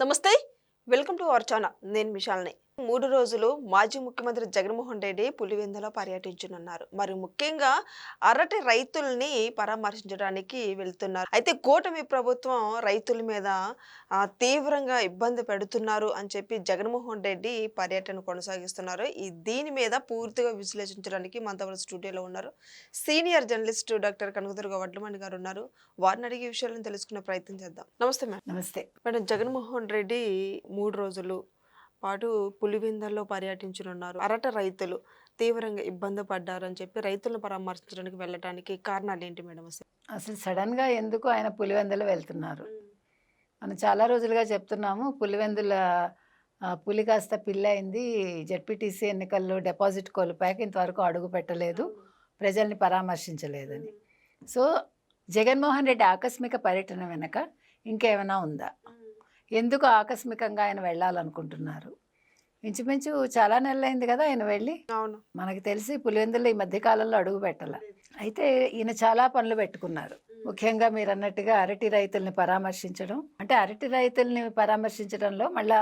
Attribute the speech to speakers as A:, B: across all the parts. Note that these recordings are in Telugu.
A: నమస్తే. Welcome to our channel. నేను విశాల్ని. 3 రోజులు మాజీ ముఖ్యమంత్రి జగన్మోహన్ రెడ్డి పులివెందులో పర్యటించనున్నారు. మరి ముఖ్యంగా అరటి రైతుల్ని పరామర్శించడానికి వెళ్తున్నారు. అయితే కూటమి ప్రభుత్వం రైతుల మీద తీవ్రంగా ఇబ్బంది పెడుతున్నారు అని చెప్పి జగన్మోహన్ రెడ్డి పర్యటన కొనసాగిస్తున్నారు. దీని మీద పూర్తిగా విశ్లేషించడానికి మనతో స్టూడియోలో ఉన్నారు senior journalist doctor Kanakadurga Vadlamani గారు ఉన్నారు. వారిని అడిగే విషయాలను తెలుసుకునే ప్రయత్నం చేద్దాం. నమస్తే మేడం.
B: నమస్తే
A: మేడం, జగన్మోహన్ రెడ్డి 3 రోజులు పాటు పులివెందుల్లో పర్యటించనున్నారు. అరట రైతులు తీవ్రంగా ఇబ్బంది పడ్డారని చెప్పి రైతులను పరామర్శించడానికి వెళ్ళటానికి కారణాలు ఏంటి మేడం?
B: అసలు సడన్గా ఎందుకు ఆయన పులివెందులు వెళ్తున్నారు? మనం చాలా రోజులుగా చెప్తున్నాము పులివెందుల పులి కాస్త పిల్లయింది, జెడ్పీటీసీ ఎన్నికల్లో డిపాజిట్ కోల్పోయాక ఇంతవరకు అడుగు పెట్టలేదు, ప్రజల్ని పరామర్శించలేదని. సో జగన్మోహన్ రెడ్డి ఆకస్మిక పర్యటన వెనక ఇంకేమైనా ఉందా? ఎందుకు ఆకస్మికంగా ఆయన వెళ్ళాలనుకుంటున్నారు? ఇంచుమించు చాలా నెలలైంది కదా ఆయన వెళ్ళి.
A: అవును,
B: మనకు తెలిసి పులివెందులు ఈ మధ్య కాలంలో అడుగు పెట్టాల. అయితే ఈయన చాలా పనులు పెట్టుకున్నారు. ముఖ్యంగా మీరు అన్నట్టుగా అరటి రైతుల్ని పరామర్శించడం, అంటే అరటి రైతుల్ని పరామర్శించడంలో మళ్ళా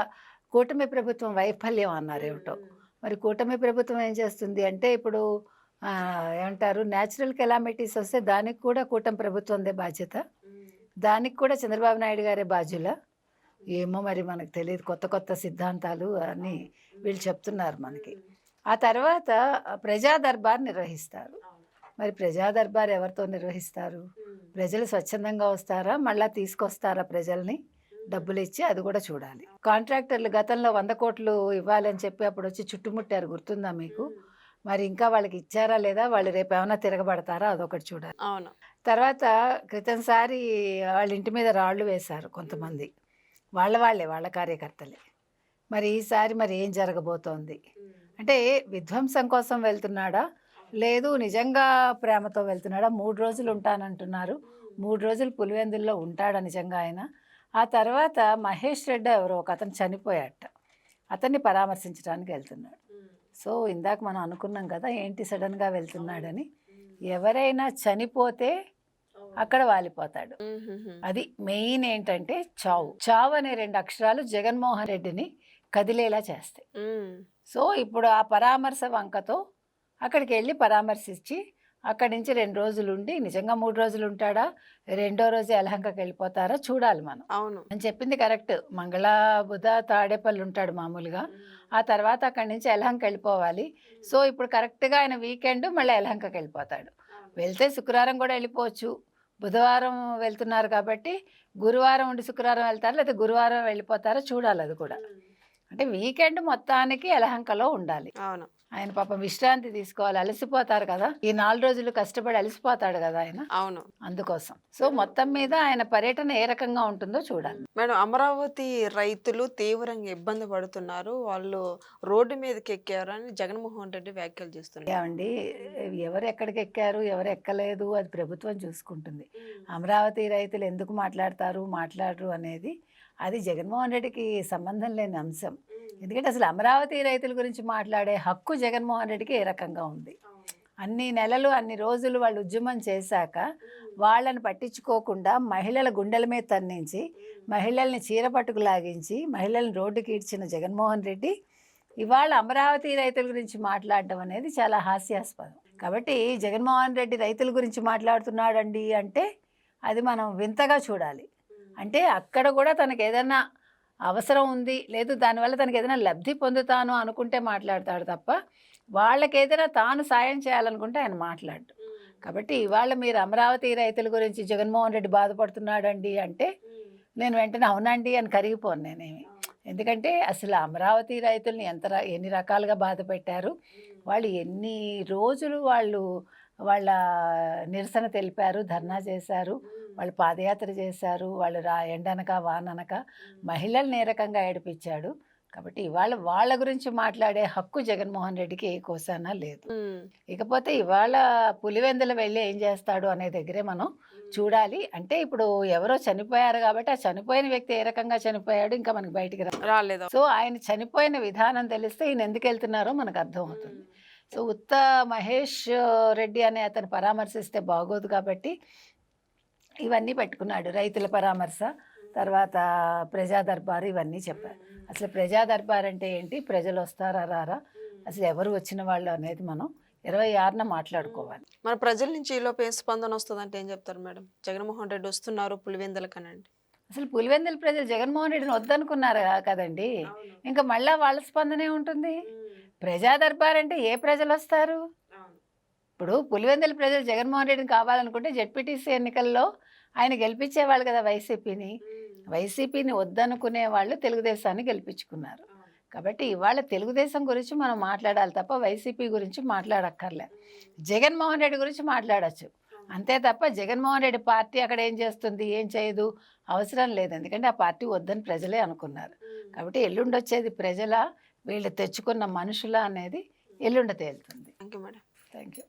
B: కూటమి ప్రభుత్వం వైఫల్యం అన్నారు ఏమిటో. మరి కూటమి ప్రభుత్వం ఏం చేస్తుంది అంటే ఇప్పుడు ఏమంటారు, న్యాచురల్ కెలామిటీస్ వస్తే దానికి కూడా కూటమి ప్రభుత్వందే బాధ్యత, దానికి కూడా చంద్రబాబు నాయుడు గారే బాధ్యుల. ఏమో మరి మనకు తెలియదు, కొత్త కొత్త సిద్ధాంతాలు అని వీళ్ళు చెప్తున్నారు మనకి. ఆ తర్వాత ప్రజా దర్బార్ నిర్వహిస్తారు. మరి ప్రజా దర్బార్ ఎవరితో నిర్వహిస్తారు? ప్రజలు స్వచ్ఛందంగా వస్తారా, మళ్ళీ తీసుకొస్తారా ప్రజల్ని డబ్బులు ఇచ్చి? అది కూడా చూడాలి. కాంట్రాక్టర్లు గతంలో 100 కోట్లు ఇవ్వాలని చెప్పి అప్పుడు వచ్చి చుట్టుముట్టారు, గుర్తుందా మీకు? మరి ఇంకా వాళ్ళకి ఇచ్చారా లేదా, వాళ్ళు రేపు ఏమైనా తిరగబడతారా, అదొకటి చూడాలి.
A: అవును.
B: తర్వాత క్రితంసారి వాళ్ళ ఇంటి మీద రాళ్ళు వేశారు కొంతమంది, వాళ్ళ కార్యకర్తలే. మరి ఈసారి మరి ఏం జరగబోతోంది అంటే, విధ్వంసం కోసం వెళ్తున్నాడా, లేదు నిజంగా ప్రేమతో వెళ్తున్నాడా? 3 రోజులు ఉంటానంటున్నారు, 3 రోజులు పులివెందుల్లో ఉంటాడా నిజంగా ఆయన? ఆ తర్వాత మహేష్ రెడ్డి ఎవరో ఒక అతను చనిపోయాట, అతన్ని పరామర్శించడానికి వెళ్తున్నాడు. సో ఇందాక మనం అనుకున్నాం కదా ఏంటి సడన్గా వెళ్తున్నాడని. ఎవరైనా చనిపోతే అక్కడ వాలిపోతాడు. అది మెయిన్ ఏంటంటే చావు అనే 2 అక్షరాలు జగన్మోహన్ రెడ్డిని కదిలేలా చేస్తాయి. సో ఇప్పుడు ఆ పరామర్శ వంకతో అక్కడికి వెళ్ళి పరామర్శించి అక్కడి నుంచి 2 రోజులు ఉండి, నిజంగా 3 రోజులు ఉంటాడా, 2వ రోజు యలహంకకి వెళ్ళిపోతారా చూడాలి మనం.
A: అవును,
B: అని చెప్పింది కరెక్ట్. మంగళ బుధ తాడేపల్లి ఉంటాడు మామూలుగా, ఆ తర్వాత అక్కడి నుంచి యలహంక వెళ్ళిపోవాలి. సో ఇప్పుడు కరెక్ట్గా ఆయన వీకెండ్ మళ్ళీ యలహంకకి వెళ్ళిపోతాడు. వెళ్తే శుక్రవారం కూడా వెళ్ళిపోవచ్చు, బుధవారం వెళ్తున్నారు కాబట్టి గురువారం ఉండి శుక్రవారం వెళ్తారు, లేదా గురువారం వెళ్ళిపోతారో చూడాలి. అది కూడా అంటే వీకెండ్ మొత్తానికి యలహంకలో ఉండాలి.
A: అవును,
B: ఆయన పాపం విశ్రాంతి తీసుకోవాలి, అలసిపోతారు కదా, ఈ 4 రోజులు కష్టపడి అలసిపోతాడు కదా ఆయన.
A: అవును,
B: అందుకోసం సో మొత్తం మీద ఆయన పర్యటన ఏ రకంగా ఉంటుందో చూడాలి.
A: మేడం, అమరావతి రైతులు తీవ్రంగా ఇబ్బంది పడుతున్నారు, వాళ్ళు రోడ్డు మీదకి ఎక్కారు అని జగన్మోహన్ రెడ్డి వ్యాఖ్యలు చేస్తున్నారు.
B: ఏమండి, ఎవరు ఎక్కడికి ఎక్కారు ఎవరు ఎక్కలేదు అది ప్రభుత్వం చూసుకుంటుంది. అమరావతి రైతులు ఎందుకు మాట్లాడరు అనేది అది జగన్మోహన్ రెడ్డికి సంబంధం లేని అంశం. ఎందుకంటే అసలు అమరావతి రైతుల గురించి మాట్లాడే హక్కు జగన్మోహన్ రెడ్డికి ఏ రకంగా ఉంది? అన్ని నెలలు అన్ని రోజులు వాళ్ళు ఉద్యమం చేశాక వాళ్ళని పట్టించుకోకుండా మహిళల గుండెల మీద తన్నించి, మహిళల్ని చీరపట్టుకు లాగించి, మహిళల్ని రోడ్డుకి ఈడ్చిన జగన్మోహన్ రెడ్డి ఇవాళ అమరావతి రైతుల గురించి మాట్లాడడం అనేది చాలా హాస్యాస్పదం. కాబట్టి జగన్మోహన్ రెడ్డి రైతుల గురించి మాట్లాడుతున్నాడండి అంటే అది మనం వింతగా చూడాలి. అంటే అక్కడ కూడా తనకు ఏదైనా అవసరం ఉంది, లేదు దానివల్ల తనకు ఏదైనా లబ్ధి పొందుతాను అనుకుంటే మాట్లాడతాడు తప్ప, వాళ్ళకి ఏదైనా తాను సాయం చేయాలనుకుంటే ఆయన మాట్లాడు. కాబట్టి ఇవాళ మీరు అమరావతి రైతుల గురించి జగన్మోహన్ రెడ్డి బాధపడుతున్నాడండి అంటే నేను వెంటనే అవునండి అని కరిగిపోను నేనేమి. ఎందుకంటే అసలు అమరావతి రైతుల్ని ఎన్ని రకాలుగా బాధ పెట్టారు, వాళ్ళు ఎన్ని రోజులు వాళ్ళ నిరసన తెలిపారు, ధర్నా చేశారు, వాళ్ళు పాదయాత్ర చేశారు, వాళ్ళు ఎండనక వాననక మహిళల్ని ఏ రకంగా ఏడిపించాడు. కాబట్టి ఇవాళ వాళ్ళ గురించి మాట్లాడే హక్కు జగన్మోహన్ రెడ్డికి ఏ కోసానా లేదు. ఇకపోతే ఇవాళ పులివెందులు వెళ్ళి ఏం చేస్తాడు అనే దగ్గరే మనం చూడాలి. అంటే ఇప్పుడు ఎవరో చనిపోయారు కాబట్టి ఆ చనిపోయిన వ్యక్తి ఏ రకంగా చనిపోయాడు ఇంకా మనకి బయటికి
A: రాలేదు.
B: సో ఆయన చనిపోయిన విధానం తెలిస్తే ఈయన ఎందుకు వెళ్తున్నారో మనకు అర్థమవుతుంది. సో ఉత్త మహేష్ రెడ్డి అనే అతను పరామర్శిస్తే బాగోదు కాబట్టి ఇవన్నీ పెట్టుకున్నాడు. రైతుల పరామర్శ, తర్వాత ప్రజా దర్బారు ఇవన్నీ చెప్పారు. అసలు ప్రజా దర్బార్ అంటే ఏంటి, ప్రజలు వస్తారా రారా, అసలు ఎవరు వచ్చిన వాళ్ళు అనేది మనం 26న మాట్లాడుకోవాలి.
A: మన ప్రజల నుంచి ఈలోపు ఏం స్పందన వస్తుందంటే ఏం చెప్తారు మేడం? జగన్మోహన్ రెడ్డి వస్తున్నారు పులివెందులకనండి.
B: అసలు పులివెందుల ప్రజలు జగన్మోహన్ రెడ్డిని వద్దనుకున్నారు కదండి, ఇంకా మళ్ళా వాళ్ళ స్పందనే ఉంటుంది. ప్రజా దర్బార్ అంటే ఏ ప్రజలు వస్తారు? ఇప్పుడు పులివెందుల ప్రజలు జగన్మోహన్ రెడ్డిని కావాలనుకుంటే జెడ్పీటీసీ ఎన్నికల్లో ఆయన గెలిపించేవాళ్ళు కదా వైసీపీని. వైసీపీని వద్దనుకునే వాళ్ళు తెలుగుదేశాన్ని గెలిపించుకున్నారు. కాబట్టి ఇవాళ తెలుగుదేశం గురించి మనం మాట్లాడాలి తప్ప వైసీపీ గురించి మాట్లాడక్కర్లే. జగన్మోహన్ రెడ్డి గురించి మాట్లాడచ్చు అంతే తప్ప జగన్మోహన్ రెడ్డి పార్టీ అక్కడ ఏం చేస్తుంది ఏం చేయదు అవసరం లేదు. ఎందుకంటే ఆ పార్టీ వద్దని ప్రజలే అనుకున్నారు. కాబట్టి ఎల్లుండి వచ్చేది ప్రజల, వీళ్ళు తెచ్చుకున్న మనుషుల అనేది ఎల్లుండి తేలుతుంది.
A: Thank you madam.
B: Thank you.